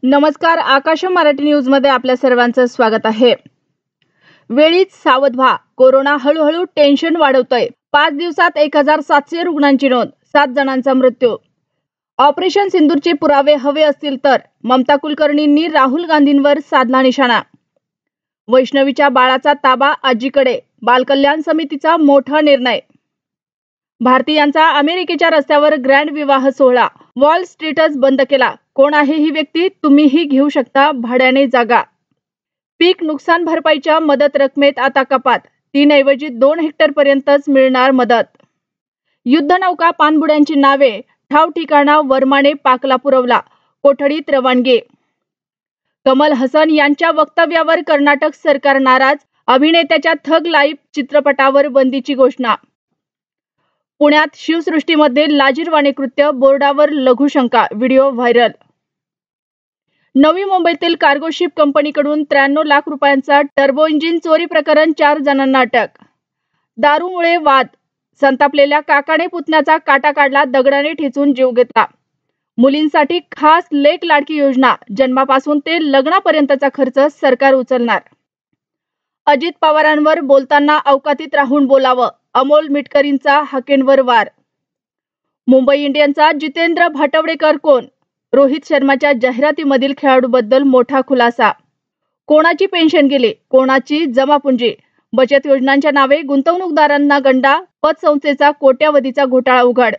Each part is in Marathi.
नमस्कार, आकाश मराठी न्यूज मध्ये आपल्या सर्वांचं स्वागत आहे। वेळीच सावध व्हा, कोरोना हळूहळू टेन्शन वाढवतोय। 5 दिवसात 1700 रुग्णांची नोंद, 7 जणांचा मृत्यू। ऑपरेशन सिंदूरचे पुरावे हवे असतील तर ममता कुलकर्णींनी राहुल गांधींवर साधला निशाणा। वैष्णवीच्या बाळाचा ताबा आजीकडे, बालकल्याण समितीचा मोठा निर्णय। भारतीयांचा अमेरिकेच्या रस्त्यावर ग्रँड विवाह सोहळा, वॉल स्ट्रीटच बंद केला। कोण आहे ही व्यक्ती? तुम्हीही घेऊ शकता भाड्याने जागा। पीक नुकसान भरपाईच्या मदत रकमेत आता कपात, 3 ऐवजी 2 हेक्टर पर्यंतच मिळणार मदत। युद्धनौका पाणबुड्यांची नावे ठाव ठिकाणा वर्माने पाकला पुरवला, कोठडीत रवानगी। कमल हसन यांच्या वक्तव्यावर कर्नाटक सरकार नाराज, अभिनेत्याच्या थग लाईव्ह चित्रपटावर बंदीची घोषणा। पुण्यात शिवसृष्टीमध्ये लाजिरवाणे कृत्य, बोर्डावर लघुशंका, व्हिडिओ व्हायरल। नवी मुंबईतील कार्गो शिप कंपनीकडून 93 लाख रुपयांचा टर्बो इंजिन चोरी प्रकरण, 4 जणांना अटक। दारूमुळे वाद, संतापलेल्या काकाने पुतण्याचा काटा काढला, दगडाने ठेचून जीव घेतला। मुलींसाठी खास लेक लाडकी योजना, जन्मापासून ते लग्नापर्यंतचा खर्च सरकार उचलणार। अजित पवारांवर बोलताना अवकातीत राहून बोलावं, अमोल मिटकरींचा हाकेंवर वार। मुंबई इंडियन्सचा जितेंद्र भाटवडेकर कोण? रोहित शर्माच्या जाहिरातीमधील खेळाडूबद्दल मोठा खुलासा। कोणाची पेन्शन गेली, कोणाची जमापुंजी? बचत योजनांच्या नावे गुंतवणूकदारांना गंडा, पतसंस्थेचा कोट्यावधीचा घोटाळा उघड।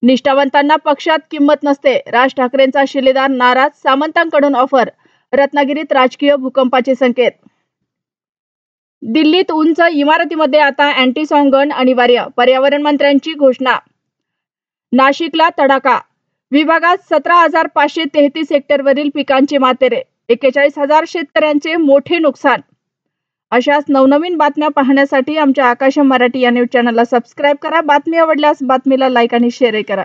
निष्ठावंतांना पक्षात किंमत नसते, राज ठाकरेंचा शिलेदार नाराज, सामंतांकडून ऑफर। रत्नागिरीत राजकीय भूकंपाचे संकेत। दिल्लीत उंच इमारतीमध्ये आता अँटी सॉन्ग गन अनिवार्य, पर्यावरण मंत्र्यांची घोषणा। नाशिकला तडाखा, विभागात 17,533 हेक्टरवरील पिकांचे मातेरे, 41,000 शेतकऱ्यांचे मोठे नुकसान। अशाच नवनवीन बातम्या पाहण्यासाठी आमच्या आकाश मराठी या न्यूज चॅनलला सबस्क्राईब करा। बातमी आवडल्यास बातमीला लाईक आणि शेअर करा।